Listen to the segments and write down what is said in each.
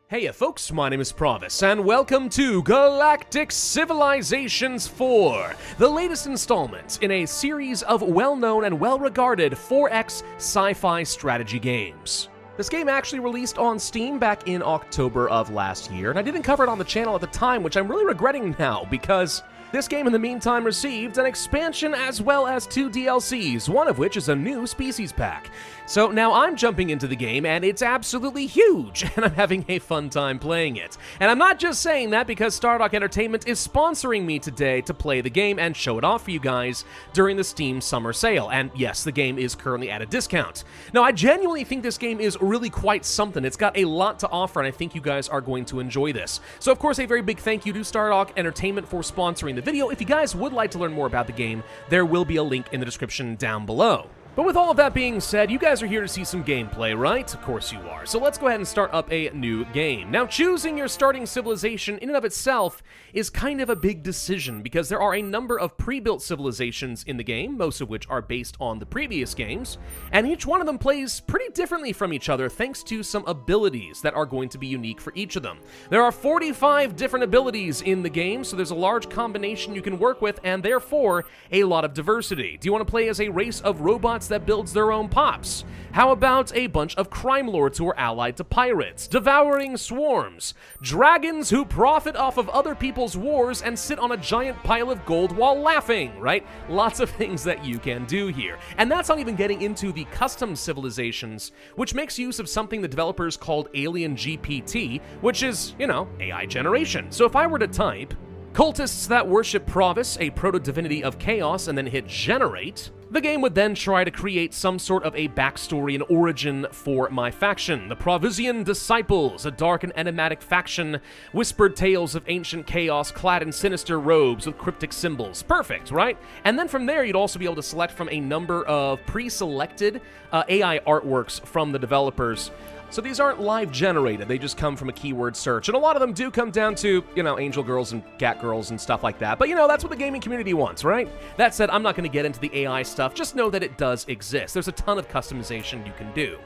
Hey folks, my name is Pravus, and welcome to Galactic Civilizations IV, the latest installment in a series of well-known and well-regarded 4X sci-fi strategy games. This game actually released on Steam back in October of last year, and I didn't cover it on the channel at the time, which I'm really regretting now, because this game in the meantime received an expansion as well as 2 DLCs, one of which is a new species pack. So now I'm jumping into the game, and it's absolutely huge, and I'm having a fun time playing it. And I'm not just saying that because Stardock Entertainment is sponsoring me today to play the game and show it off for you guys during the Steam Summer Sale. And yes, the game is currently at a discount. Now, I genuinely think this game is really quite something. It's got a lot to offer, and I think you guys are going to enjoy this. So, of course, a very big thank you to Stardock Entertainment for sponsoring the video. If you guys would like to learn more about the game, there will be a link in the description down below. But with all of that being said, you guys are here to see some gameplay, right? Of course you are. So let's go ahead and start up a new game. Now, choosing your starting civilization in and of itself is kind of a big decision because there are a number of pre-built civilizations in the game, most of which are based on the previous games, and each one of them plays pretty differently from each other thanks to some abilities that are going to be unique for each of them. There are 45 different abilities in the game, so there's a large combination you can work with and therefore a lot of diversity. Do you want to play as a race of robots that builds their own pops? How about a bunch of crime lords who are allied to pirates, devouring swarms, dragons who profit off of other people's wars and sit on a giant pile of gold while laughing, right? Lots of things that you can do here. And that's not even getting into the custom civilizations, which makes use of something the developers called Alien GPT, which is, you know, AI generation. So if I were to type cultists that worship Pravus, a proto-divinity of chaos, and then hit generate, the game would then try to create some sort of a backstory and origin for my faction. The Pravusian Disciples, a dark and enigmatic faction, whispered tales of ancient chaos clad in sinister robes with cryptic symbols. Perfect, right? And then from there, you'd also be able to select from a number of pre-selected AI artworks from the developers. So these aren't live generated, they just come from a keyword search. And a lot of them do come down to, you know, angel girls and cat girls and stuff like that. But you know, that's what the gaming community wants, right? That said, I'm not going to get into the AI stuff, just know that it does exist. There's a ton of customization you can do.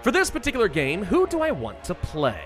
For this particular game, who do I want to play?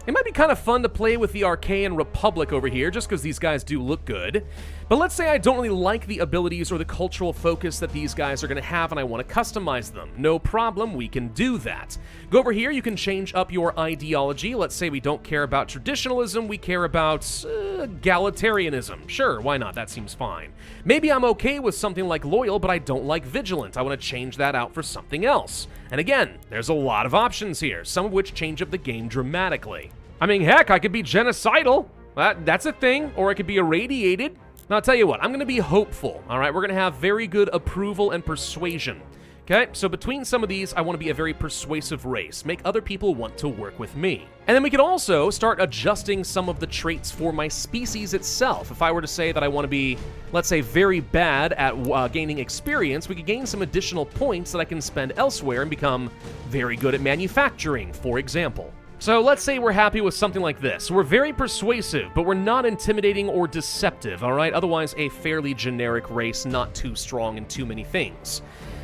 It might be kind of fun to play with the Archaean Republic over here, just because these guys do look good. But let's say I don't really like the abilities or the cultural focus that these guys are going to have, and I want to customize them. No problem, we can do that. Go over here, you can change up your ideology. Let's say we don't care about traditionalism, we care about egalitarianism. Sure, why not? That seems fine. Maybe I'm okay with something like loyal, but I don't like vigilant. I want to change that out for something else. And again, there's a lot of options here, some of which change up the game dramatically. I mean, heck, I could be genocidal. That's a thing. Or I could be irradiated. Now, I'll tell you what, I'm going to be hopeful, all right? We're going to have very good approval and persuasion. Okay, so between some of these, I want to be a very persuasive race, make other people want to work with me. And then we could also start adjusting some of the traits for my species itself. If I were to say that I want to be, let's say, very bad at gaining experience, we could gain some additional points that I can spend elsewhere and become very good at manufacturing, for example. So let's say we're happy with something like this. We're very persuasive, but we're not intimidating or deceptive, all right? Otherwise, a fairly generic race, not too strong in too many things.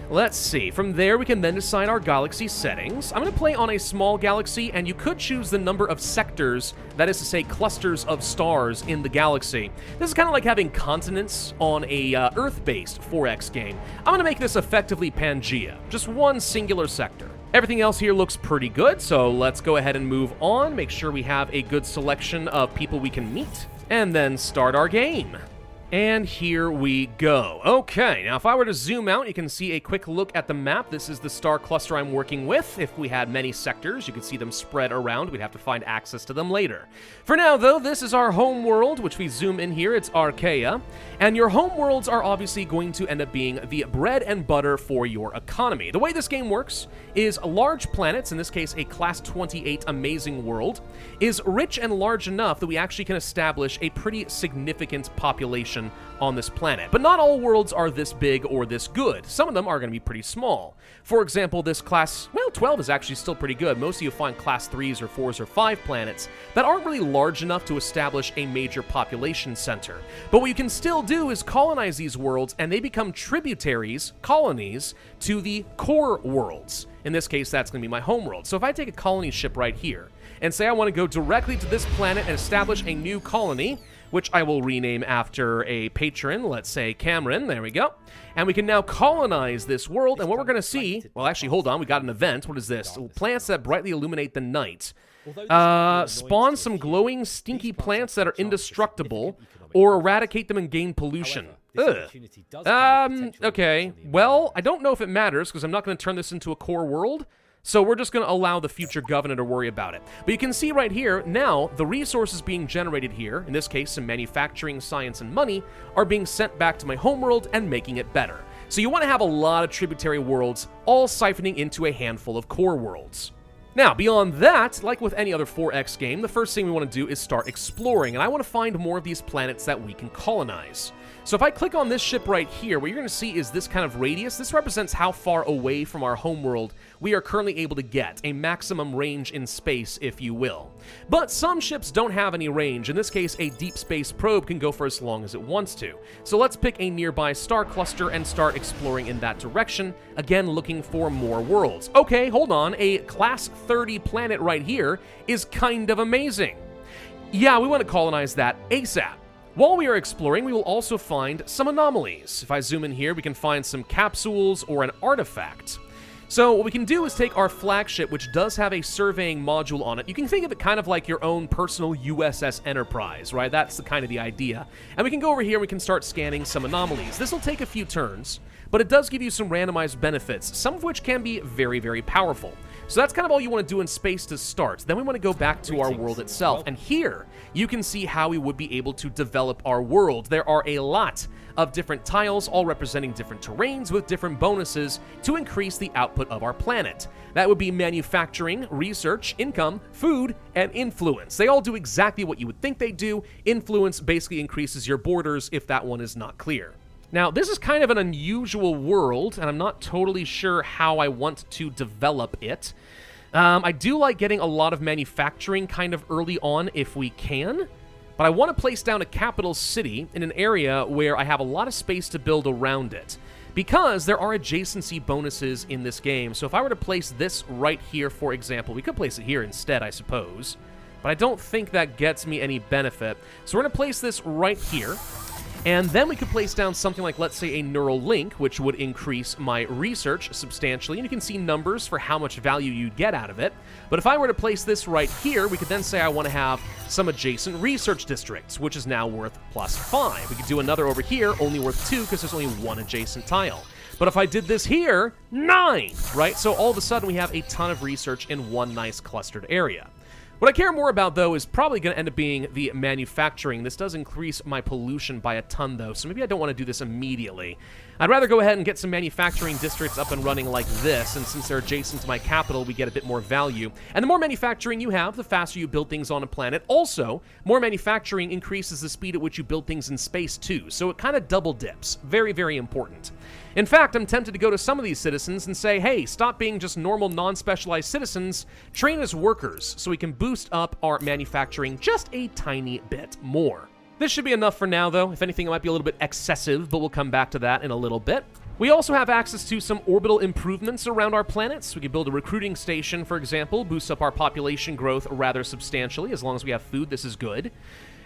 Let's see. From there, we can then decide our galaxy settings. I'm going to play on a small galaxy, and you could choose the number of sectors, that is to say clusters of stars in the galaxy. This is kind of like having continents on a Earth-based 4X game. I'm going to make this effectively Pangea, just one singular sector. Everything else here looks pretty good, so let's go ahead and move on, make sure we have a good selection of people we can meet, and then start our game. And here we go. Okay, now if I were to zoom out, you can see a quick look at the map. This is the star cluster I'm working with. If we had many sectors, you could see them spread around. We'd have to find access to them later. For now, though, this is our home world, which we zoom in here. It's Archaea. And your home worlds are obviously going to end up being the bread and butter for your economy. The way this game works is large planets, in this case a Class 28 amazing world, is rich and large enough that we actually can establish a pretty significant population on this planet. But not all worlds are this big or this good. Some of them are going to be pretty small. For example, this class, well, 12 is actually still pretty good. Most of you find class 3s or 4s or 5 planets that aren't really large enough to establish a major population center. But what you can still do is colonize these worlds, and they become tributaries, colonies, to the core worlds. In this case, that's going to be my home world. So if I take a colony ship right here, and say I want to go directly to this planet and establish a new colony, which I will rename after a patron, let's say Cameron, there we go. And we can now colonize this world, and what we're going to see, well actually hold on, we got an event, what is this? Plants that brightly illuminate the night. Spawn some glowing, stinky plants that are indestructible, or eradicate them and gain pollution. Ugh. Okay, well, I don't know if it matters, because I'm not going to turn this into a core world, so we're just going to allow the future governor to worry about it. But you can see right here, now, the resources being generated here, in this case, some manufacturing, science, and money, are being sent back to my homeworld and making it better. So you want to have a lot of tributary worlds, all siphoning into a handful of core worlds. Now, beyond that, like with any other 4X game, the first thing we want to do is start exploring, and I want to find more of these planets that we can colonize. So if I click on this ship right here, what you're going to see is this kind of radius. This represents how far away from our homeworld we are currently able to get, a maximum range in space, if you will. But some ships don't have any range. In this case, a deep space probe can go for as long as it wants to. So let's pick a nearby star cluster and start exploring in that direction, again looking for more worlds. Okay, hold on, a class 30 planet right here is kind of amazing. Yeah, we want to colonize that ASAP. While we are exploring, we will also find some anomalies. If I zoom in here, we can find some capsules or an artifact. So what we can do is take our flagship, which does have a surveying module on it. You can think of it kind of like your own personal USS Enterprise, right? That's kind of the idea. And we can go over here and we can start scanning some anomalies. This will take a few turns, but it does give you some randomized benefits, some of which can be very, very powerful. So that's kind of all you want to do in space to start. Then we want to go back to our world itself. And here, you can see how we would be able to develop our world. There are a lot of different tiles, all representing different terrains with different bonuses to increase the output of our planet. That would be manufacturing, research, income, food, and influence. They all do exactly what you would think they do. Influence basically increases your borders if that one is not clear. Now, this is kind of an unusual world, and I'm not totally sure how I want to develop it. I do like getting a lot of manufacturing kind of early on if we can, but I want to place down a capital city in an area where I have a lot of space to build around it, because there are adjacency bonuses in this game. So if I were to place this right here, for example, we could place it here instead, I suppose, but I don't think that gets me any benefit. So we're going to place this right here. And then we could place down something like, let's say, a neural link, which would increase my research substantially. And you can see numbers for how much value you get out of it. But if I were to place this right here, we could then say I want to have some adjacent research districts, which is now worth +5. We could do another over here, only worth 2, because there's only one adjacent tile. But if I did this here, 9, right? So all of a sudden we have a ton of research in one nice clustered area. What I care more about, though, is probably going to end up being the manufacturing. This does increase my pollution by a ton, though, so maybe I don't want to do this immediately. I'd rather go ahead and get some manufacturing districts up and running like this, and since they're adjacent to my capital, we get a bit more value. And the more manufacturing you have, the faster you build things on a planet. Also, more manufacturing increases the speed at which you build things in space, too, so it kind of double dips. Very, very important. In fact, I'm tempted to go to some of these citizens and say, hey, stop being just normal non-specialized citizens, train as workers, so we can boost up our manufacturing just a tiny bit more. This should be enough for now, though. If anything, it might be a little bit excessive, but we'll come back to that in a little bit. We also have access to some orbital improvements around our planets. We can build a recruiting station, for example, boost up our population growth rather substantially. As long as we have food, this is good.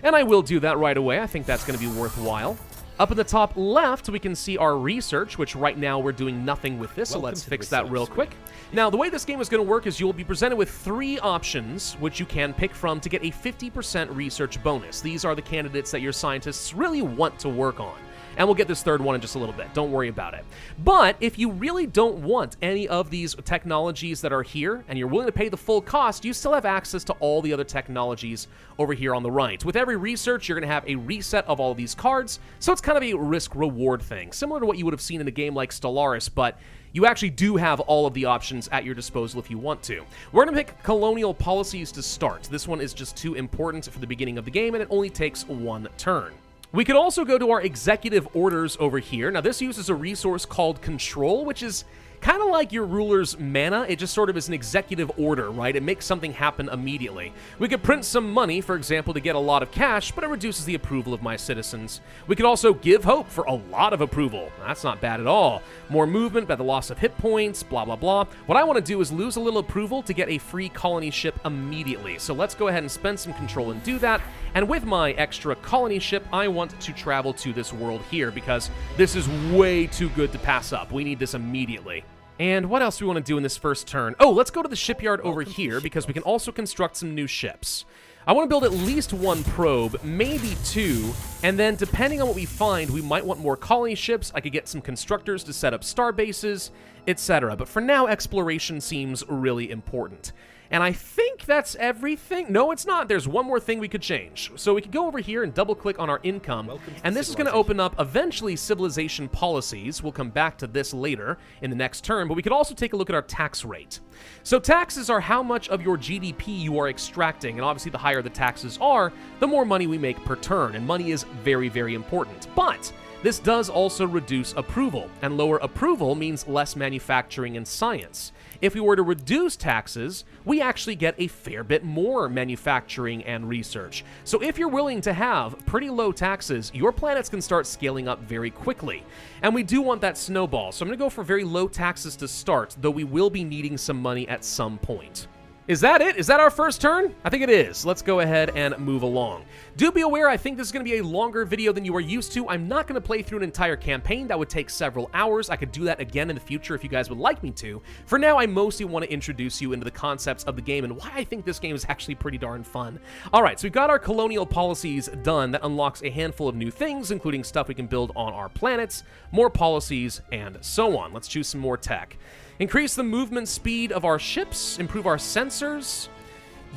And I will do that right away. I think that's going to be worthwhile. Up in the top left, we can see our research, which right now we're doing nothing with this, so let's fix that real quick. Now, the way this game is going to work is you'll be presented with 3 options, which you can pick from to get a 50% research bonus. These are the candidates that your scientists really want to work on. And we'll get this third one in just a little bit. Don't worry about it. But if you really don't want any of these technologies that are here, and you're willing to pay the full cost, you still have access to all the other technologies over here on the right. With every research, you're going to have a reset of all of these cards, so it's kind of a risk-reward thing, similar to what you would have seen in a game like Stellaris, but you actually do have all of the options at your disposal if you want to. We're going to pick colonial policies to start. This one is just too important for the beginning of the game, and it only takes 1 turn. We could also go to our executive orders over here. Now, this uses a resource called control, which is Kind of like your ruler's mana, it just sort of is an executive order, right? It makes something happen immediately. We could print some money, for example, to get a lot of cash, but it reduces the approval of my citizens. We could also give hope for a lot of approval. That's not bad at all. More movement by the loss of hit points, blah, blah, blah. What I want to do is lose a little approval to get a free colony ship immediately. So let's go ahead and spend some control and do that. And with my extra colony ship, I want to travel to this world here because this is way too good to pass up. We need this immediately. And what else do we want to do in this first turn? Oh, let's go to the shipyard over here because we can also construct some new ships. I want to build at least one probe, maybe two, and then depending on what we find, we might want more colony ships. I could get some constructors to set up star bases, etc. But for now, exploration seems really important. And I think that's everything. No, it's not. There's one more thing we could change. So we could go over here and double-click on our income, and this is going to open up, eventually, civilization policies. We'll come back to this later in the next turn, but we could also take a look at our tax rate. So taxes are how much of your GDP you are extracting, and obviously the higher the taxes are, the more money we make per turn, and money is very, very important. But this does also reduce approval, and lower approval means less manufacturing and science. If we were to reduce taxes, we actually get a fair bit more manufacturing and research. So if you're willing to have pretty low taxes, your planets can start scaling up very quickly. And we do want that snowball, so I'm going to go for very low taxes to start, though we will be needing some money at some point. Is that it? Is that our first turn? I think it is. Let's go ahead and move along. Do be aware, I think this is going to be a longer video than you are used to. I'm not going to play through an entire campaign. That would take several hours. I could do that again in the future if you guys would like me to. For now, I mostly want to introduce you into the concepts of the game and why I think this game is actually pretty darn fun. All right, so we've got our colonial policies done. That unlocks a handful of new things, including stuff we can build on our planets, more policies, and so on. Let's choose some more tech. Increase the movement speed of our ships, improve our sensors.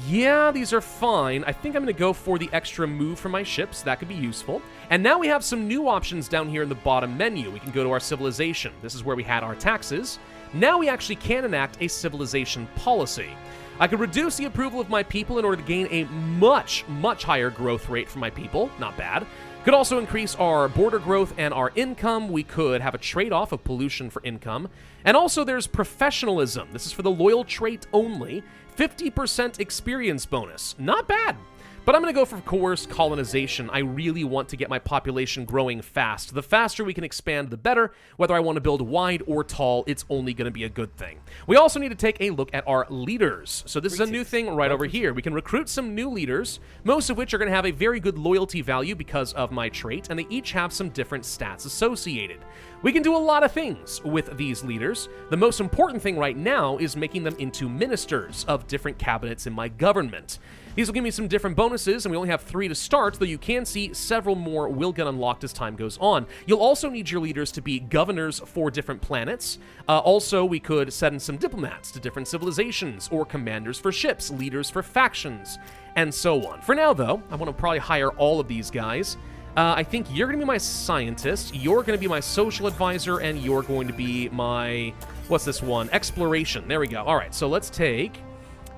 Yeah, these are fine. I think I'm going to go for the extra move for my ships. That could be useful. And now we have some new options down here in the bottom menu. We can go to our civilization. This is where we had our taxes. Now we actually can enact a civilization policy. I could reduce the approval of my people in order to gain a much, much higher growth rate for my people. Not bad. Could also increase our border growth and our income. We could have a trade-off of pollution for income. And also there's professionalism. This is for the loyal trait only. 50% experience bonus. Not bad. But I'm going to go for coerced colonization. I really want to get my population growing fast. The faster we can expand, the better. Whether I want to build wide or tall, it's only going to be a good thing. We also need to take a look at our leaders. So this is a new thing right over here. We can recruit some new leaders, most of which are going to have a very good loyalty value because of my trait, and they each have some different stats associated. We can do a lot of things with these leaders. The most important thing right now is making them into ministers of different cabinets in my government. These will give me some different bonuses, and we only have 3 to start, though you can see several more will get unlocked as time goes on. You'll also need your leaders to be governors for different planets. Also, we could send some diplomats to different civilizations, or commanders for ships, leaders for factions, and so on. For now, though, I want to probably hire all of these guys. I think you're going to be my scientist, you're going to be my social advisor, and you're going to be my, what's this one? Exploration. There we go. All right, so let's take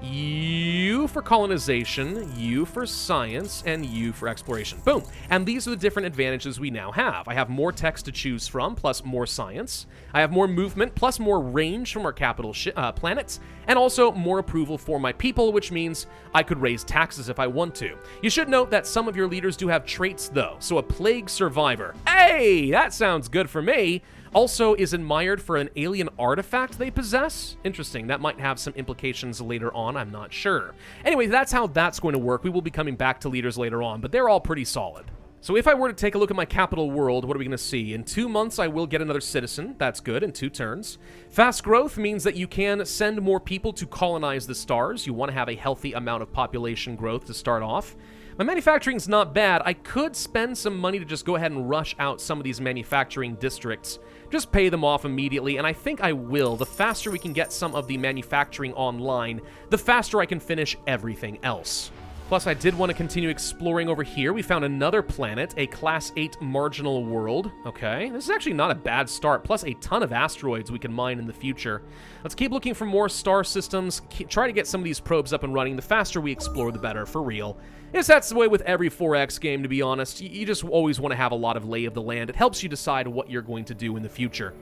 you for colonization, you for science, and you for exploration. Boom. And these are the different advantages we now have. I have more text to choose from, plus more science. I have more movement, plus more range from our capital planets, and also more approval for my people, which means I could raise taxes if I want to. You should note that some of your leaders do have traits, though. So a plague survivor. Hey, that sounds good for me. Also is admired for an alien artifact they possess. Interesting. That might have some implications later on. I'm not sure. Anyway, that's how that's going to work. We will be coming back to leaders later on, but they're all pretty solid. So if I were to take a look at my capital world, what are we going to see? In 2 months, I will get another citizen. That's good, in 2 turns. Fast growth means that you can send more people to colonize the stars. You want to have a healthy amount of population growth to start off. My manufacturing's not bad. I could spend some money to just go ahead and rush out some of these manufacturing districts. Just pay them off immediately, and I think I will. The faster we can get some of the manufacturing online, the faster I can finish everything else. Plus, I did want to continue exploring over here. We found another planet, a Class 8 marginal world. Okay, this is actually not a bad start, plus a ton of asteroids we can mine in the future. Let's keep looking for more star systems, try to get some of these probes up and running. The faster we explore, the better, for real. Yes, that's the way with every 4X game, to be honest. You just always want to have a lot of lay of the land. It helps you decide what you're going to do in the future.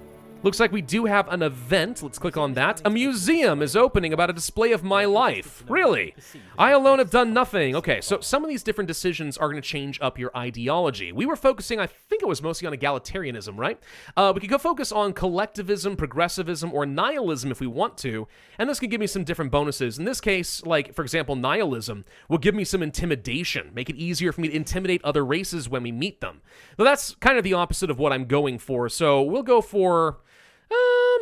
Looks like we do have an event. Let's click on that. A museum is opening about a display of my life. Really? I alone have done nothing. Okay, so some of these different decisions are going to change up your ideology. We were focusing, I think it was mostly on egalitarianism, right? We could go focus on collectivism, progressivism, or nihilism if we want to, and this could give me some different bonuses. In this case, like, for example, nihilism will give me some intimidation, make it easier for me to intimidate other races when we meet them. Though that's kind of the opposite of what I'm going for, so we'll go for...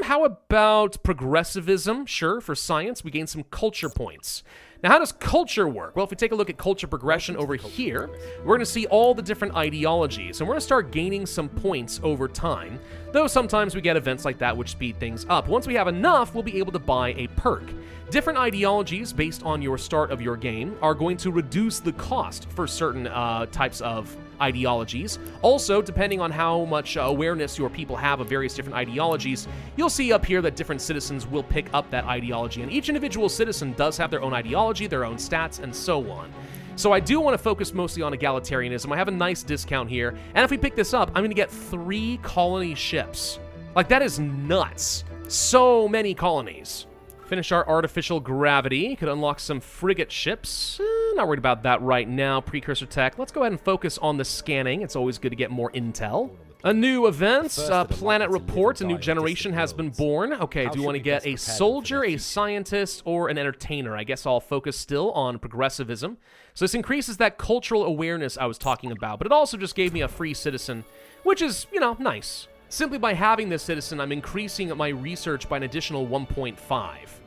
how about progressivism? Sure, for science, we gain some culture points. Now, how does culture work? Well, if we take a look at culture progression over here, we're going to see all the different ideologies, and we're going to start gaining some points over time, though sometimes we get events like that which speed things up. Once we have enough, we'll be able to buy a perk. Different ideologies based on your start of your game are going to reduce the cost for certain types of ideologies. Also, depending on how much awareness your people have of various different ideologies, you'll see up here that different citizens will pick up that ideology, and each individual citizen does have their own ideology, their own stats, and so on. So I do want to focus mostly on egalitarianism. I have a nice discount here, and if we pick this up, I'm going to get 3 colony ships. Like, that is nuts. So many colonies. Finish our artificial gravity. Could unlock some frigate ships. Not worried about that right now. Precursor tech. Let's go ahead and focus on the scanning. It's always good to get more intel. A new event, planet report, a new generation has been born. Okay, do you want to get a soldier, a scientist, or an entertainer? I guess I'll focus still on progressivism. So this increases that cultural awareness I was talking about, but it also just gave me a free citizen, which is, you know, nice. Simply by having this citizen, I'm increasing my research by an additional 1.5.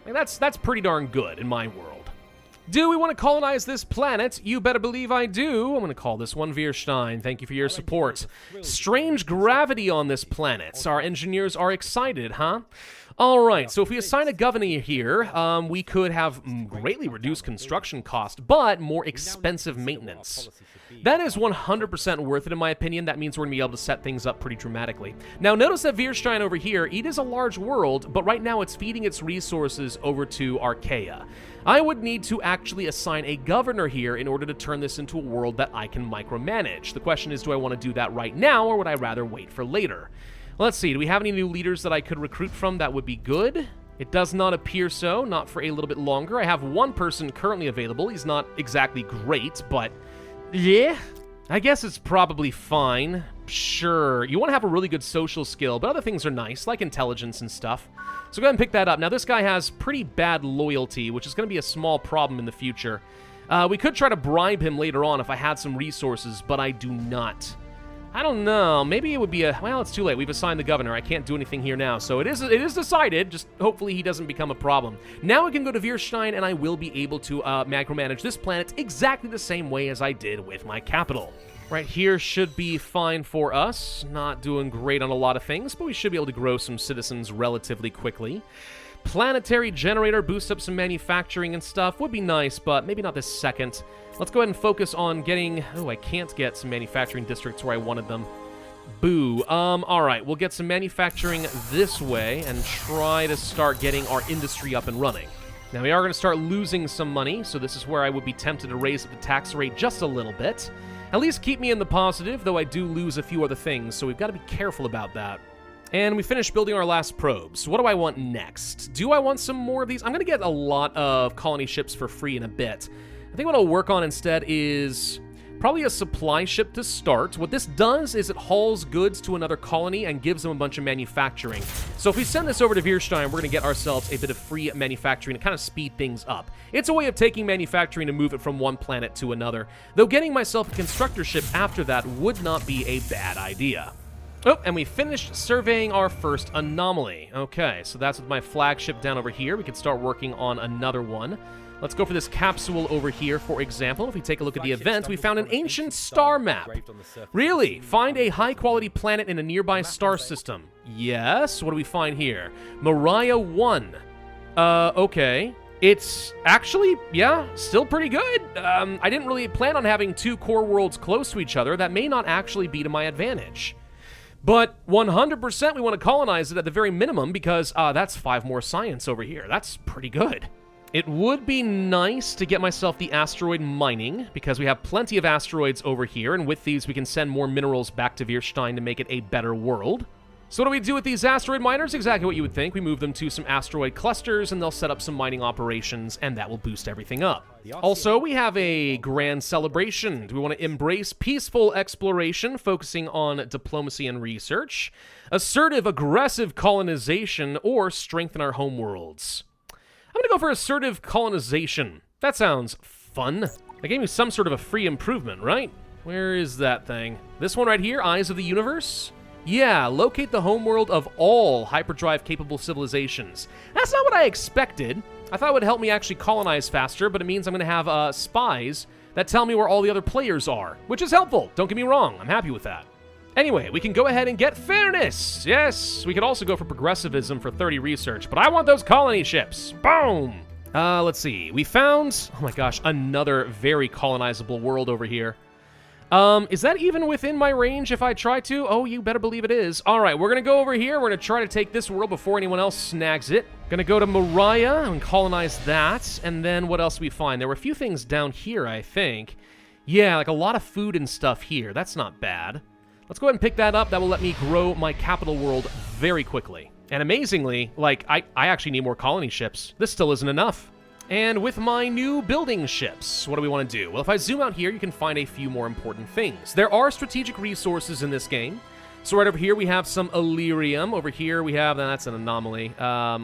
Like, that's pretty darn good in my world. Do we want to colonize this planet? You better believe I do. I'm going to call this one Wehrstein. Thank you for your support. Strange gravity on this planet. Our engineers are excited, huh? All right, so if we assign a governor here, we could have greatly reduced construction cost, but more expensive maintenance. That is 100% worth it, in my opinion. That means we're going to be able to set things up pretty dramatically. Now, notice that Wehrstein over here, it is a large world, but right now it's feeding its resources over to Archaea. I would need to actually assign a governor here in order to turn this into a world that I can micromanage. The question is, do I want to do that right now, or would I rather wait for later? Let's see, do we have any new leaders that I could recruit from that would be good? It does not appear so, not for a little bit longer. I have one person currently available. He's not exactly great, but yeah, I guess it's probably fine. Sure, you want to have a really good social skill, but other things are nice, like intelligence and stuff. So go ahead and pick that up. Now, this guy has pretty bad loyalty, which is going to be a small problem in the future. We could try to bribe him later on if I had some resources, but I do not. I don't know. Maybe it would be a... Well, it's too late. We've assigned the governor. I can't do anything here now. So it is decided. Just hopefully he doesn't become a problem. Now we can go to Wehrstein, and I will be able to micromanage this planet exactly the same way as I did with my capital. Right here should be fine for us. Not doing great on a lot of things, but we should be able to grow some citizens relatively quickly. Planetary generator boosts up some manufacturing and stuff. Would be nice, but maybe not this second. Let's go ahead and focus on getting... Oh, I can't get some manufacturing districts where I wanted them. Boo. Alright, we'll get some manufacturing this way and try to start getting our industry up and running. Now, we are going to start losing some money, so this is where I would be tempted to raise the tax rate just a little bit. At least keep me in the positive, though I do lose a few other things, so we've got to be careful about that. And we finished building our last probes. What do I want next? Do I want some more of these? I'm going to get a lot of colony ships for free in a bit. I think what I'll work on instead is probably a supply ship to start. What this does is it hauls goods to another colony and gives them a bunch of manufacturing. So if we send this over to Wehrstein, we're going to get ourselves a bit of free manufacturing to kind of speed things up. It's a way of taking manufacturing to move it from one planet to another, though getting myself a constructor ship after that would not be a bad idea. Oh, and we finished surveying our first anomaly. Okay, so that's with my flagship down over here. We can start working on another one. Let's go for this capsule over here, for example. If we take a look at the event, we found an ancient star map. Really? Find a high-quality planet in a nearby star system. Yes? What do we find here? Mariah 1. Okay. It's actually, yeah, still pretty good. I didn't really plan on having 2 core worlds close to each other. That may not actually be to my advantage. But 100% we want to colonize it at the very minimum because that's 5 more science over here. That's pretty good. It would be nice to get myself the asteroid mining because we have plenty of asteroids over here, and with these we can send more minerals back to Wehrstein to make it a better world. So what do we do with these asteroid miners? Exactly what you would think. We move them to some asteroid clusters, and they'll set up some mining operations, and that will boost everything up. Also, we have a grand celebration. Do we want to embrace peaceful exploration, focusing on diplomacy and research, assertive, aggressive colonization, or strengthen our homeworlds? I'm going to go for assertive colonization. That sounds fun. They gave me some sort of a free improvement, right? Where is that thing? This one right here, Eyes of the Universe? Yeah, locate the homeworld of all hyperdrive-capable civilizations. That's not what I expected. I thought it would help me actually colonize faster, but it means I'm going to have spies that tell me where all the other players are, which is helpful. Don't get me wrong. I'm happy with that. Anyway, we can go ahead and get fairness. Yes, we could also go for progressivism for 30 research, but I want those colony ships. Boom! Let's see. We found, oh my gosh, another very colonizable world over here. Is that even within my range if I try to? Oh, you better believe it is. All right, we're going to go over here. We're going to try to take this world before anyone else snags it. Going to go to Moriah and colonize that. And then what else do we find? There were a few things down here, I think. Yeah, like a lot of food and stuff here. That's not bad. Let's go ahead and pick that up. That will let me grow my capital world very quickly. And amazingly, like, I actually need more colony ships. This still isn't enough. And with my new building ships, what do we want to do? Well, if I zoom out here, you can find a few more important things. There are strategic resources in this game. So right over here, we have some Illyrium. Over here, we have, that's an anomaly,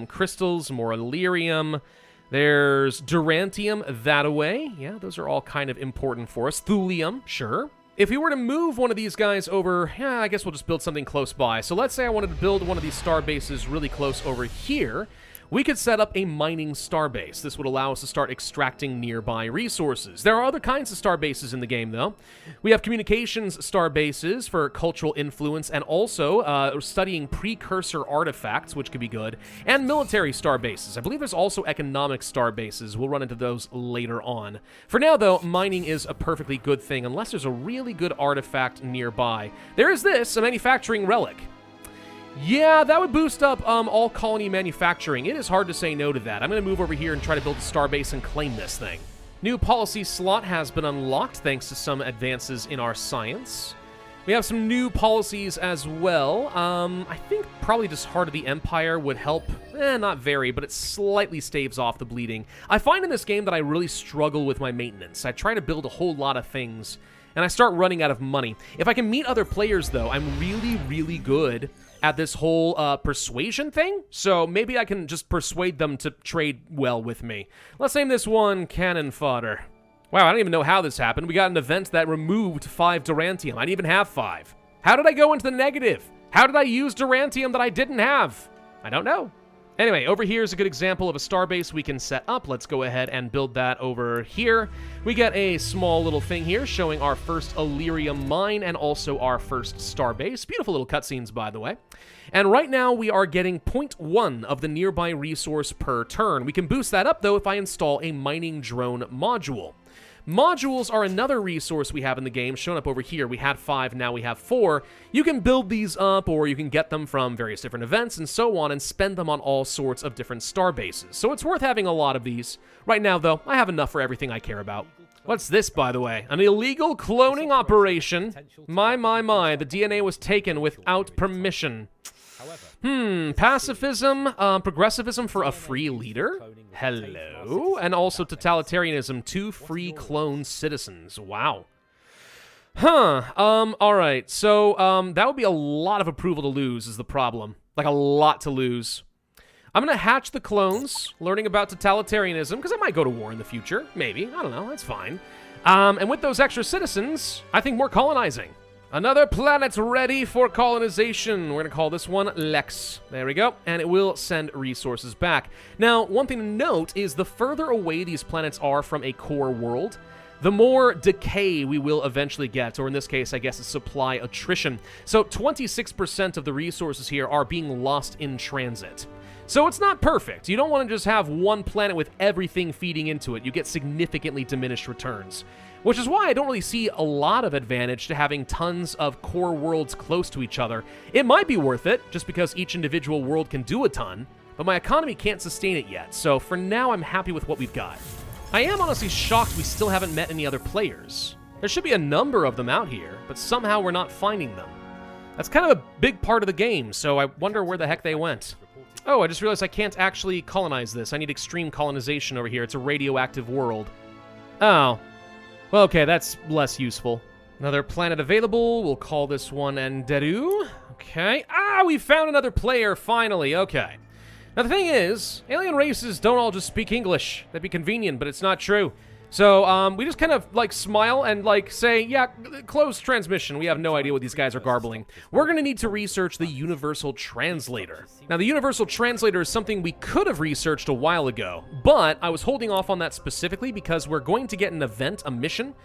crystals, more Illyrium. There's Durantium that away. Yeah, those are all kind of important for us. Thulium, sure. If we were to move one of these guys over, yeah, I guess we'll just build something close by. So let's say I wanted to build one of these star bases really close over here. We could set up a mining starbase. This would allow us to start extracting nearby resources. There are other kinds of starbases in the game, though. We have communications starbases for cultural influence and also studying precursor artifacts, which could be good, and military starbases. I believe there's also economic starbases. We'll run into those later on. For now, though, mining is a perfectly good thing unless there's a really good artifact nearby. There is this, a manufacturing relic. Yeah, that would boost up all colony manufacturing. It is hard to say no to that. I'm going to move over here and try to build a starbase and claim this thing. New policy slot has been unlocked thanks to some advances in our science. We have some new policies as well. I think probably just Heart of the Empire would help. Not very, but it slightly staves off the bleeding. I find in this game that I really struggle with my maintenance. I try to build a whole lot of things, and I start running out of money. If I can meet other players, though, I'm really, really good at this whole persuasion thing, so maybe I can just persuade them to trade well with me. Let's name this one Cannon Fodder. Wow, I don't even know how this happened. We got an event that removed 5 Durantium. I didn't even have 5. How did I go into the negative? How did I use Durantium that I didn't have? I don't know. Anyway, over here is a good example of a starbase we can set up. Let's go ahead and build that over here. We get a small little thing here showing our first Illyrium mine and also our first starbase. Beautiful little cutscenes, by the way. And right now we are getting 0.1 of the nearby resource per turn. We can boost that up, though, if I install a mining drone module. Modules are another resource we have in the game, shown up over here. We had 5, now we have 4. You can build these up, or you can get them from various different events and so on, and spend them on all sorts of different star bases. So it's worth having a lot of these. Right now, though, I have enough for everything I care about. What's this, by the way? An illegal cloning operation? My, the DNA was taken without permission. Pacifism, progressivism for a free leader? Hello? And also totalitarianism, 2 free clone citizens. Wow. Alright, so, that would be a lot of approval to lose is the problem. Like, a lot to lose. I'm gonna hatch the clones, learning about totalitarianism, because I might go to war in the future. Maybe. I don't know. That's fine. And with those extra citizens, I think more colonizing. Another planet ready for colonization. We're going to call this one Lex. There we go. And it will send resources back. Now, one thing to note is the further away these planets are from a core world, the more decay we will eventually get, or in this case, I guess it's supply attrition. So 26% of the resources here are being lost in transit. So it's not perfect. You don't want to just have one planet with everything feeding into it. You get significantly diminished returns. Which is why I don't really see a lot of advantage to having tons of core worlds close to each other. It might be worth it, just because each individual world can do a ton, but my economy can't sustain it yet, so for now I'm happy with what we've got. I am honestly shocked we still haven't met any other players. There should be a number of them out here, but somehow we're not finding them. That's kind of a big part of the game, so I wonder where the heck they went. Oh, I just realized I can't actually colonize this. I need extreme colonization over here. It's a radioactive world. Oh. Well, okay, that's less useful. Another planet available. We'll call this one Enderu. Okay. Ah, we found another player, finally. Okay. Now, the thing is, alien races don't all just speak English. That'd be convenient, but it's not true. So, we just kind of, like, smile and, like, say, yeah, close transmission. We have no idea what these guys are garbling. We're going to need to research the Universal Translator. Now, the Universal Translator is something we could have researched a while ago, but I was holding off on that specifically because we're going to get an event, a mission,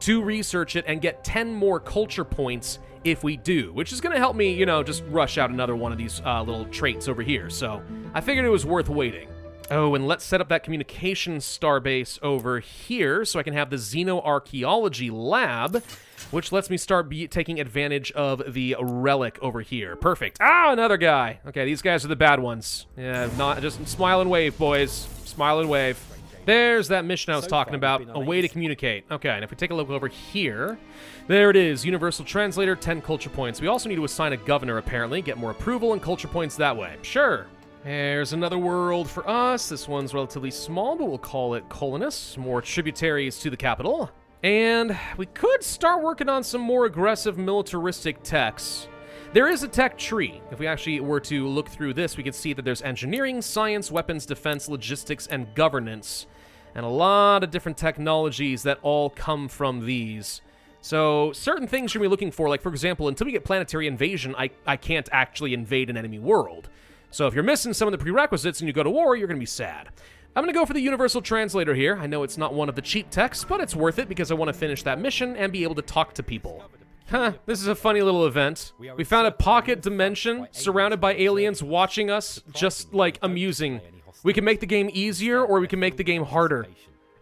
to research it and get 10 more culture points if we do, which is going to help me, you know, just rush out another one of these little traits over here. So, I figured it was worth waiting. Oh, and let's set up that communications starbase over here so I can have the Xenoarchaeology lab, which lets me start taking advantage of the relic over here. Perfect. Ah, another guy. Okay, these guys are the bad ones. Yeah, not just smile and wave, boys. Smile and wave. There's that mission I was talking about, a way to communicate. Okay, and if we take a look over here, there it is, Universal Translator, 10 culture points. We also need to assign a governor, apparently, get more approval and culture points that way. Sure. There's another world for us. This one's relatively small, but we'll call it Colonus. More tributaries to the capital. And we could start working on some more aggressive militaristic techs. There is a tech tree. If we actually were to look through this, we could see that there's engineering, science, weapons, defense, logistics, and governance. And a lot of different technologies that all come from these. So certain things you're going to be looking for, like for example, until we get planetary invasion, I can't actually invade an enemy world. So if you're missing some of the prerequisites and you go to war, you're going to be sad. I'm going to go for the Universal Translator here. I know it's not one of the cheap techs, but it's worth it because I want to finish that mission and be able to talk to people. Huh, this is a funny little event. We found a pocket dimension surrounded by aliens watching us, just like amusing. We can make the game easier or we can make the game harder.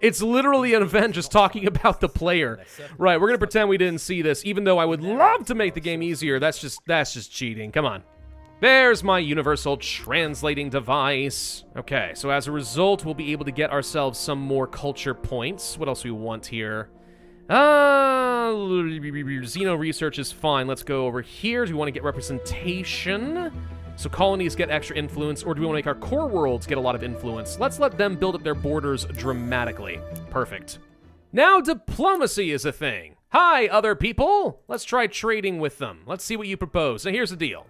It's literally an event just talking about the player. Right, we're going to pretend we didn't see this, even though I would love to make the game easier. That's just cheating. Come on. There's my universal translating device. Okay, so as a result, we'll be able to get ourselves some more culture points. What else do we want here? Xeno research is fine. Let's go over here. Do we want to get representation? So colonies get extra influence, or do we want to make our core worlds get a lot of influence? Let's let them build up their borders dramatically. Perfect. Now diplomacy is a thing. Hi, other people. Let's try trading with them. Let's see what you propose. Now here's the deal.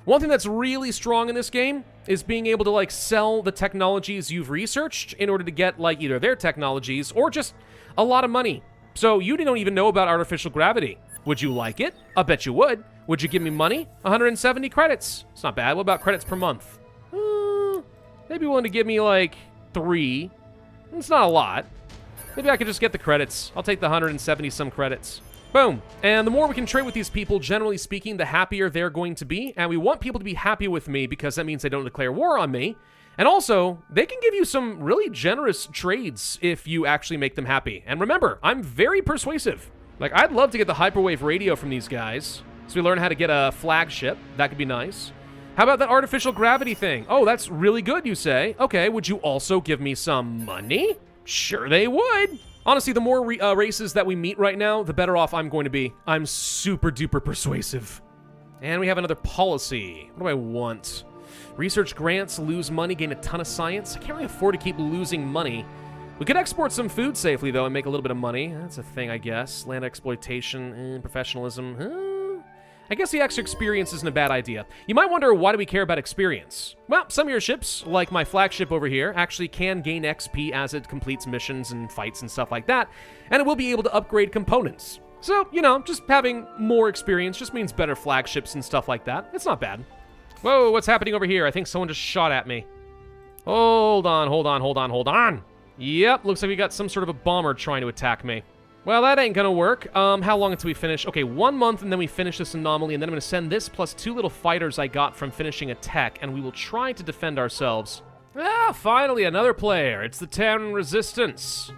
One thing that's really strong in this game is being able to, like, sell the technologies you've researched in order to get, like, either their technologies or just a lot of money. So you don't even know about artificial gravity. Would you like it? I bet you would. Would you give me money? 170 credits. It's not bad. What about credits per month? Maybe willing to give me, like, 3. It's not a lot. Maybe I could just get the credits. I'll take the 170 some credits. Boom. And the more we can trade with these people, generally speaking, the happier they're going to be. And we want people to be happy with me because that means they don't declare war on me. And also, they can give you some really generous trades if you actually make them happy. And remember, I'm very persuasive. Like, I'd love to get the hyperwave radio from these guys. So we learn how to get a flagship. That could be nice. How about that artificial gravity thing? Oh, that's really good, you say. Okay, would you also give me some money? Sure they would. Honestly, the more races that we meet right now, the better off I'm going to be. I'm super duper persuasive. And we have another policy. What do I want? Research grants, lose money, gain a ton of science. I can't really afford to keep losing money. We could export some food safely, though, and make a little bit of money. That's a thing, I guess. Land exploitation, professionalism. I guess the extra experience isn't a bad idea. You might wonder, why do we care about experience? Well, some of your ships, like my flagship over here, actually can gain XP as it completes missions and fights and stuff like that, and it will be able to upgrade components. So, you know, just having more experience just means better flagships and stuff like that. It's not bad. Whoa, what's happening over here? I think someone just shot at me. Hold on. Yep, looks like we got some sort of a bomber trying to attack me. Well, that ain't gonna work. How long until we finish? Okay, 1 month, and then we finish this anomaly, and then I'm gonna send this plus 2 little fighters I got from finishing a tech, and we will try to defend ourselves. Ah, finally, another player. It's the Terran Resistance.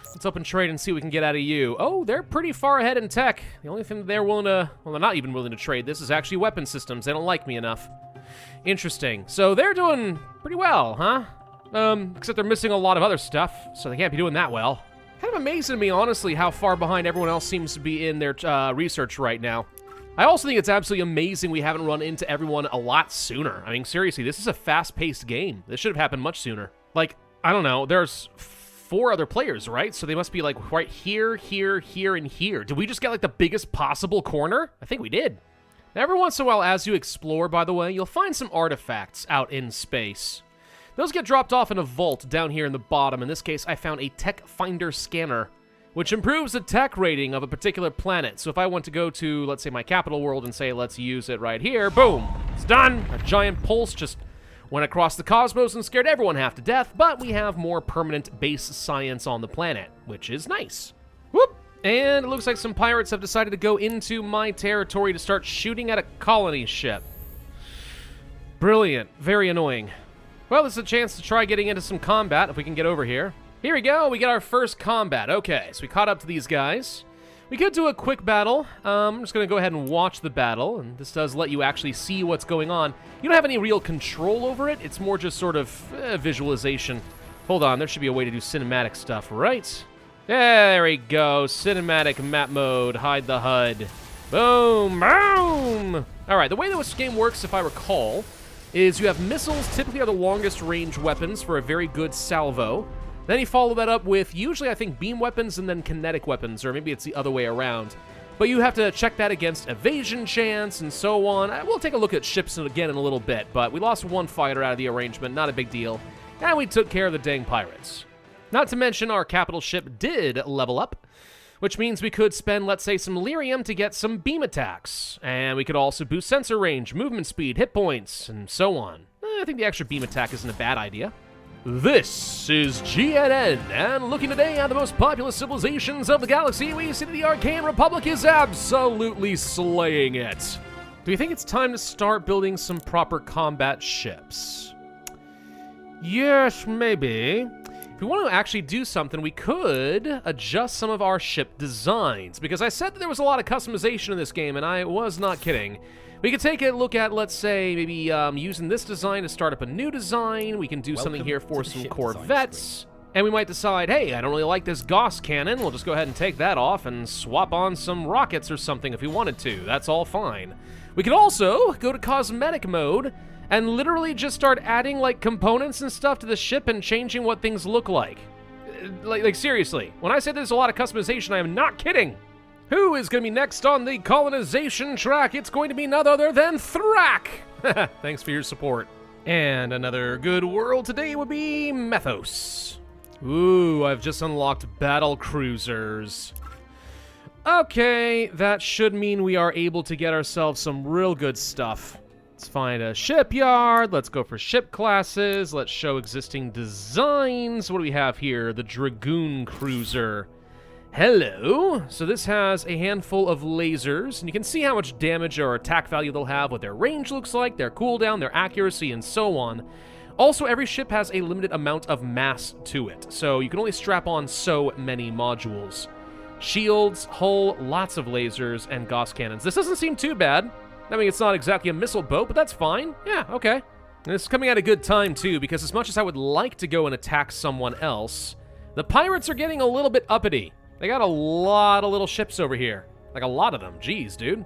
Let's open trade and see what we can get out of you. Oh, they're pretty far ahead in tech. The only thing they're willing to... Well, they're not even willing to trade. This is actually weapon systems. They don't like me enough. Interesting. So they're doing pretty well, huh? Except they're missing a lot of other stuff, so they can't be doing that well. Kind of amazing to me, honestly, how far behind everyone else seems to be in their research right now. I also think it's absolutely amazing we haven't run into everyone a lot sooner. I mean, seriously, this is a fast-paced game. This should have happened much sooner. Like, I don't know, there's 4 other players, right? So they must be like right here, here, here, and here. Did we just get like the biggest possible corner? I think we did. Now, every once in a while, as you explore, by the way, you'll find some artifacts out in space. Those get dropped off in a vault down here in the bottom. In this case, I found a tech finder scanner, which improves the tech rating of a particular planet. So if I want to go to, let's say, my capital world and say, let's use it right here, boom, it's done. A giant pulse just went across the cosmos and scared everyone half to death, but we have more permanent base science on the planet, which is nice. Whoop! And it looks like some pirates have decided to go into my territory to start shooting at a colony ship. Brilliant. Very annoying. Well, this is a chance to try getting into some combat if we can get over here. Here we go. We get our first combat. Okay, so we caught up to these guys. We could do a quick battle. I'm just going to go ahead and watch the battle, and this does let you actually see what's going on. You don't have any real control over it. It's more just sort of visualization. Hold on, there should be a way to do cinematic stuff, right? There we go. Cinematic map mode. Hide the HUD. Boom, boom. All right, the way that this game works, if I recall, is you have missiles, typically are the longest range weapons for a very good salvo. Then you follow that up with, usually I think, beam weapons and then kinetic weapons, or maybe it's the other way around. But you have to check that against evasion chance and so on. We'll take a look at ships again in a little bit, but we lost one fighter out of the arrangement, not a big deal. And we took care of the dang pirates. Not to mention our capital ship did level up, which means we could spend, let's say, some lyrium to get some beam attacks. And we could also boost sensor range, movement speed, hit points, and so on. I think the extra beam attack isn't a bad idea. This is GNN, and looking today at the most populous civilizations of the galaxy, we see that the Arcane Republic is absolutely slaying it. Do you think it's time to start building some proper combat ships? Yes, maybe. If we want to actually do something, we could adjust some of our ship designs, because I said that there was a lot of customization in this game, and I was not kidding. We could take a look at, let's say, maybe using this design to start up a new design. We can do something here for some Corvettes. And we might decide, hey, I don't really like this Gauss cannon. We'll just go ahead and take that off and swap on some rockets or something if we wanted to. That's all fine. We could also go to cosmetic mode and literally just start adding, like, components and stuff to the ship and changing what things look like. Like seriously, when I say there's a lot of customization, I am not kidding. Who is going to be next on the colonization track? It's going to be none other than Thrak! Thanks for your support. And another good world today would be Methos. Ooh, I've just unlocked battle cruisers. Okay, that should mean we are able to get ourselves some real good stuff. Let's find a shipyard. Let's go for ship classes. Let's show existing designs. What do we have here? The Dragoon Cruiser. Hello. So this has a handful of lasers, and you can see how much damage or attack value they'll have, what their range looks like, their cooldown, their accuracy, and so on. Also, every ship has a limited amount of mass to it, so you can only strap on so many modules. Shields, hull, lots of lasers, and Gauss cannons. This doesn't seem too bad. I mean, it's not exactly a missile boat, but that's fine. Yeah, okay. And this is coming at a good time, too, because as much as I would like to go and attack someone else, the pirates are getting a little bit uppity. They got a lot of little ships over here. Like, a lot of them. Jeez, dude.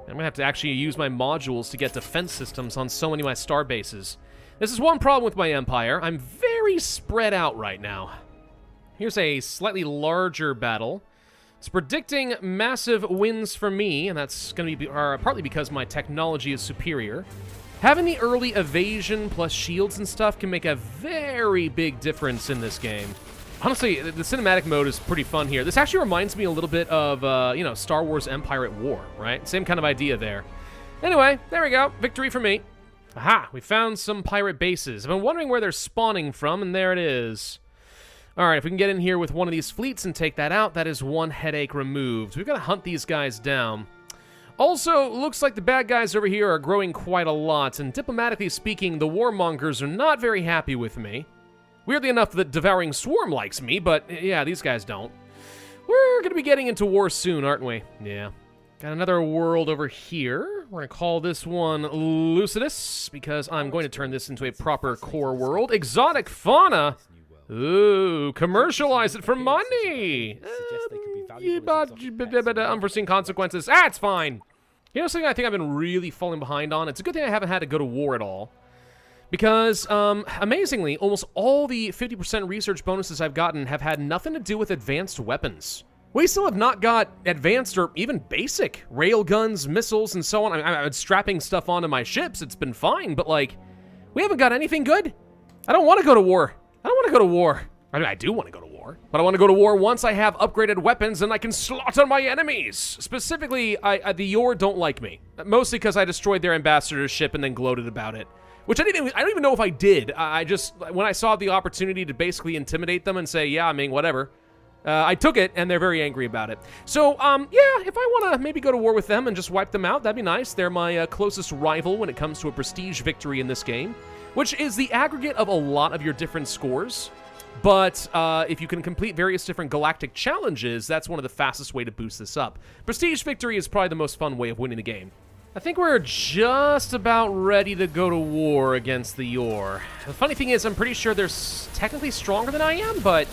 I'm gonna have to actually use my modules to get defense systems on so many of my star bases. This is one problem with my empire. I'm very spread out right now. Here's a slightly larger battle. It's predicting massive wins for me, and that's going to be partly because my technology is superior. Having the early evasion plus shields and stuff can make a very big difference in this game. Honestly, the cinematic mode is pretty fun here. This actually reminds me a little bit of, you know, Star Wars Empire at War, right? Same kind of idea there. Anyway, there we go. Victory for me. Aha, we found some pirate bases. I've been wondering where they're spawning from, and there it is. All right, if we can get in here with one of these fleets and take that out, that is one headache removed. We've got to hunt these guys down. Also, looks like the bad guys over here are growing quite a lot, and diplomatically speaking, the warmongers are not very happy with me. Weirdly enough, the Devouring Swarm likes me, but yeah, these guys don't. We're going to be getting into war soon, aren't we? Yeah. Got another world over here. We're going to call this one Lucidus, because I'm going to turn this into a proper core world. Exotic fauna! Ooh, commercialize it for money! Unforeseen consequences. Ah, it's fine. You know something I think I've been really falling behind on? It's a good thing I haven't had to go to war at all. Because, amazingly, almost all the 50% research bonuses I've gotten have had nothing to do with advanced weapons. We still have not got advanced or even basic railguns, missiles, and so on. I've been strapping stuff onto my ships. It's been fine, but, like, we haven't got anything good. I don't want to go to war. I don't want to go to war. I mean, I do want to go to war, but I want to go to war once I have upgraded weapons and I can slaughter my enemies. Specifically, the Yor don't like me. Mostly because I destroyed their ambassador's ship and then gloated about it. Which I don't even know if I did. I just, when I saw the opportunity to basically intimidate them and say, yeah, I mean, whatever. I took it, and they're very angry about it. So, yeah, if I want to maybe go to war with them and just wipe them out, that'd be nice. They're my closest rival when it comes to a prestige victory in this game, which is the aggregate of a lot of your different scores. But if you can complete various different galactic challenges, that's one of the fastest way to boost this up. Prestige victory is probably the most fun way of winning the game. I think we're just about ready to go to war against the Yor. The funny thing is, I'm pretty sure they're technically stronger than I am, but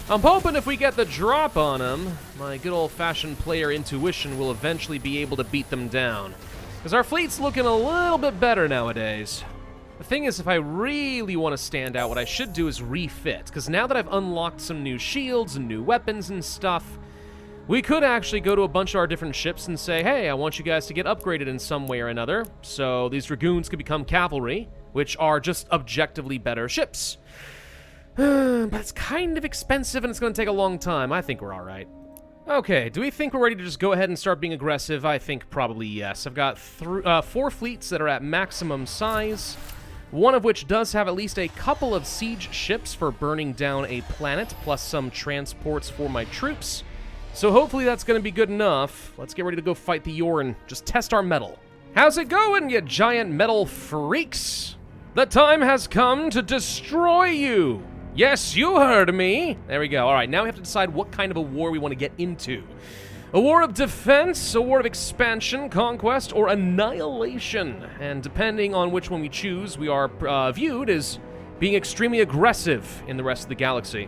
I'm hoping if we get the drop on them, my good old-fashioned player intuition will eventually be able to beat them down. Because our fleet's looking a little bit better nowadays. The thing is, if I really want to stand out, what I should do is refit. Because now that I've unlocked some new shields and new weapons and stuff, we could actually go to a bunch of our different ships and say, hey, I want you guys to get upgraded in some way or another. So these Dragoons could become cavalry, which are just objectively better ships. But it's kind of expensive and it's going to take a long time. I think we're all right. Okay, do we think we're ready to just go ahead and start being aggressive? I think probably yes. I've got 4 fleets that are at maximum size, one of which does have at least a couple of siege ships for burning down a planet, plus some transports for my troops. So hopefully that's going to be good enough. Let's get ready to go fight the Yor and just test our metal. How's it going, you giant metal freaks? The time has come to destroy you! Yes, you heard me! There we go. Alright, now we have to decide what kind of a war we want to get into. A war of defense, a war of expansion, conquest, or annihilation. And depending on which one we choose, we are viewed as being extremely aggressive in the rest of the galaxy.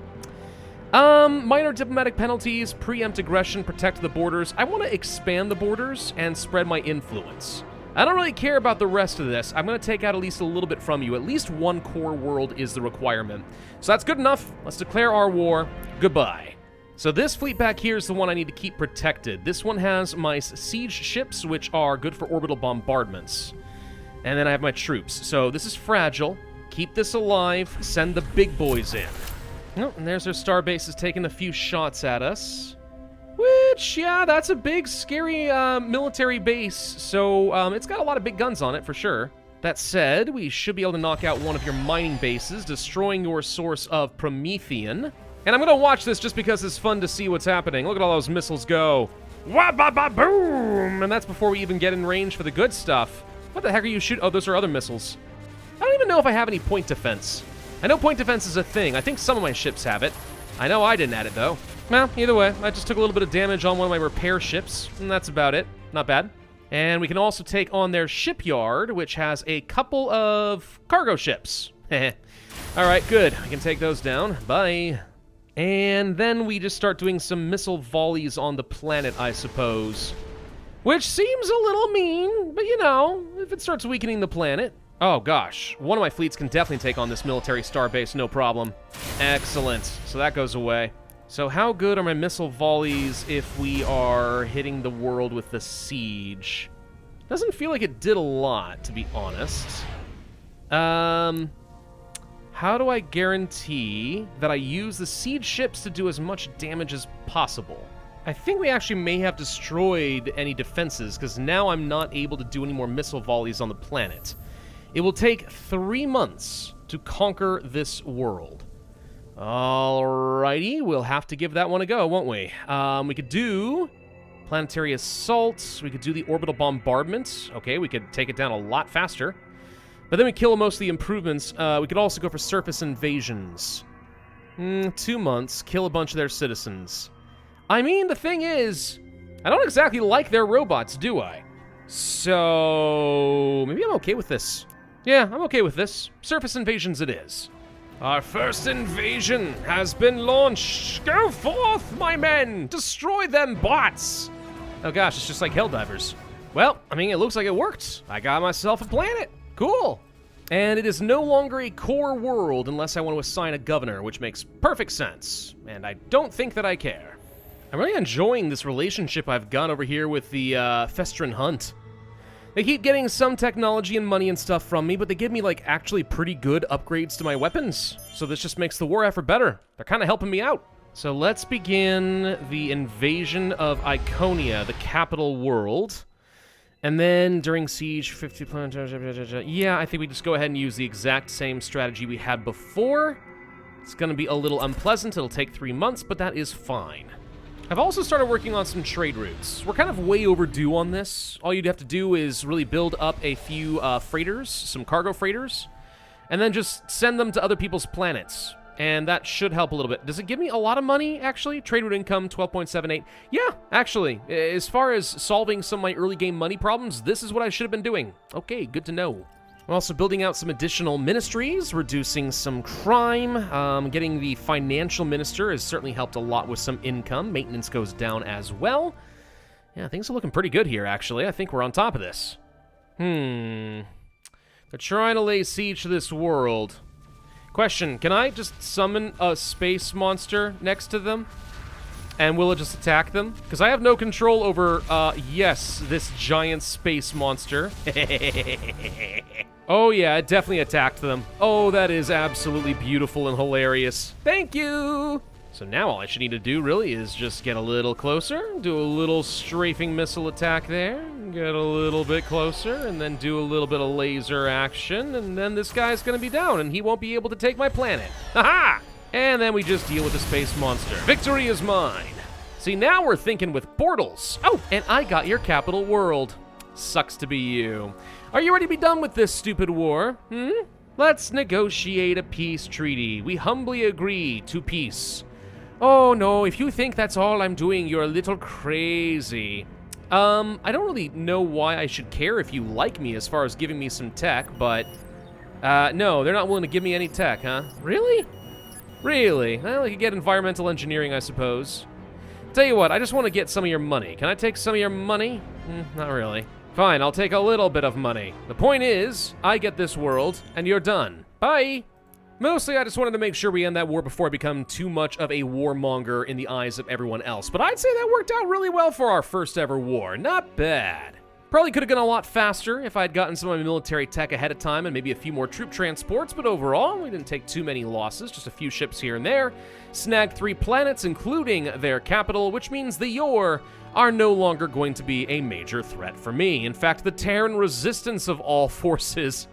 Minor diplomatic penalties, preempt aggression, protect the borders. I want to expand the borders and spread my influence. I don't really care about the rest of this. I'm going to take out at least a little bit from you. At least one core world is the requirement. So that's good enough. Let's declare our war. Goodbye. So this fleet back here is the one I need to keep protected. This one has my siege ships, which are good for orbital bombardments. And then I have my troops. So this is fragile. Keep this alive. Send the big boys in. Oh, and there's our star bases taking a few shots at us. Which, yeah, that's a big, scary military base, so it's got a lot of big guns on it, for sure. That said, we should be able to knock out one of your mining bases, destroying your source of Promethean. And I'm going to watch this just because it's fun to see what's happening. Look at all those missiles go. Wah-ba-ba-boom! And that's before we even get in range for the good stuff. What the heck are you shooting? Oh, those are other missiles. I don't even know if I have any point defense. I know point defense is a thing. I think some of my ships have it. I know I didn't add it, though. Well, either way, I just took a little bit of damage on one of my repair ships, and that's about it. Not bad. And we can also take on their shipyard, which has a couple of cargo ships. Alright, good. We can take those down. Bye. And then we just start doing some missile volleys on the planet, I suppose. Which seems a little mean, but you know, if it starts weakening the planet. Oh gosh, one of my fleets can definitely take on this military starbase, no problem. Excellent. So that goes away. So how good are my missile volleys if we are hitting the world with the siege? Doesn't feel like it did a lot, to be honest. How do I guarantee that I use the siege ships to do as much damage as possible? I think we actually may have destroyed any defenses, because now I'm not able to do any more missile volleys on the planet. It will take 3 months to conquer this world. Alrighty, we'll have to give that one a go, won't we? We could do planetary assault. We could do the orbital bombardment. Okay, we could take it down a lot faster. But then we kill most of the improvements. We could also go for surface invasions. 2 months, kill a bunch of their citizens. I mean, the thing is, I don't exactly like their robots, do I? So maybe I'm okay with this. Yeah, I'm okay with this. Surface invasions it is. Our first invasion has been launched. Go forth, my men! Destroy them bots! Oh gosh, it's just like Helldivers. Well, I mean, it looks like it worked. I got myself a planet. Cool. And it is no longer a core world unless I want to assign a governor, which makes perfect sense. And I don't think that I care. I'm really enjoying this relationship I've got over here with the Festrin Hunt. They keep getting some technology and money and stuff from me, but they give me, like, actually pretty good upgrades to my weapons. So this just makes the war effort better. They're kind of helping me out. So let's begin the invasion of Iconia, the capital world. And then during siege, 50 planets. Yeah, I think we just go ahead and use the exact same strategy we had before. It's going to be a little unpleasant. It'll take 3 months, but that is fine. I've also started working on some trade routes. We're kind of way overdue on this. All you'd have to do is really build up a few freighters, some cargo freighters, and then just send them to other people's planets. And that should help a little bit. Does it give me a lot of money, actually? Trade route income, 12.78. Yeah, actually. As far as solving some of my early game money problems, this is what I should have been doing. Okay, good to know. I'm also building out some additional ministries, reducing some crime. Getting the financial minister has certainly helped a lot with some income. Maintenance goes down as well. Yeah, things are looking pretty good here, actually. I think we're on top of this. They're trying to lay siege to this world. Question, can I just summon a space monster next to them? And will it just attack them? Because I have no control over, yes, this giant space monster. Oh yeah, it definitely attacked them. Oh, that is absolutely beautiful and hilarious. Thank you! So now all I should need to do, really, is just get a little closer, do a little strafing missile attack there, get a little bit closer, and then do a little bit of laser action, and then this guy's gonna be down, and he won't be able to take my planet. Haha! And then we just deal with the space monster. Victory is mine! See, now we're thinking with portals. Oh, and I got your capital world. Sucks to be you. Are you ready to be done with this stupid war? Let's negotiate a peace treaty. We humbly agree to peace. Oh no, if you think that's all I'm doing, you're a little crazy. I don't really know why I should care if you like me as far as giving me some tech, but no, they're not willing to give me any tech, huh? Really? Really? Well, I could get environmental engineering, I suppose. Tell you what, I just want to get some of your money. Can I take some of your money? Not really. Fine, I'll take a little bit of money. The point is, I get this world, and you're done. Bye! Mostly, I just wanted to make sure we end that war before I become too much of a warmonger in the eyes of everyone else. But I'd say that worked out really well for our first ever war. Not bad. Probably could have gone a lot faster if I'd gotten some of my military tech ahead of time and maybe a few more troop transports, but overall, we didn't take too many losses, just a few ships here and there. Snagged 3 planets, including their capital, which means the Yor are no longer going to be a major threat for me. In fact, the Terran resistance of all forces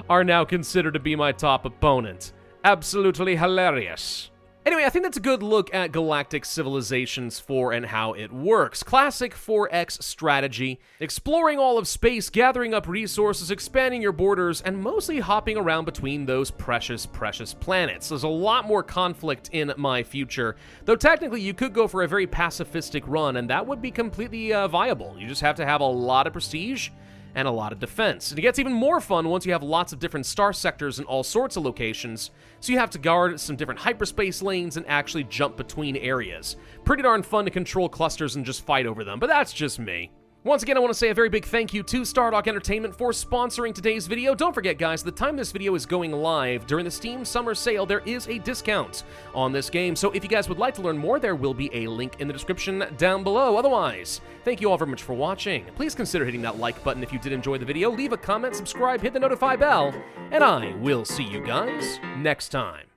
are now considered to be my top opponent. Absolutely hilarious. Anyway, I think that's a good look at Galactic Civilizations 4 and how it works. Classic 4X strategy, exploring all of space, gathering up resources, expanding your borders, and mostly hopping around between those precious, precious planets. There's a lot more conflict in my future, though technically you could go for a very pacifistic run, and that would be completely viable. You just have to have a lot of prestige and a lot of defense. And it gets even more fun once you have lots of different star sectors in all sorts of locations, so you have to guard some different hyperspace lanes and actually jump between areas. Pretty darn fun to control clusters and just fight over them, but that's just me. Once again, I want to say a very big thank you to Stardock Entertainment for sponsoring today's video. Don't forget, guys, the time this video is going live during the Steam Summer Sale, there is a discount on this game. So if you guys would like to learn more, there will be a link in the description down below. Otherwise, thank you all very much for watching. Please consider hitting that like button if you did enjoy the video. Leave a comment, subscribe, hit the notify bell, and I will see you guys next time.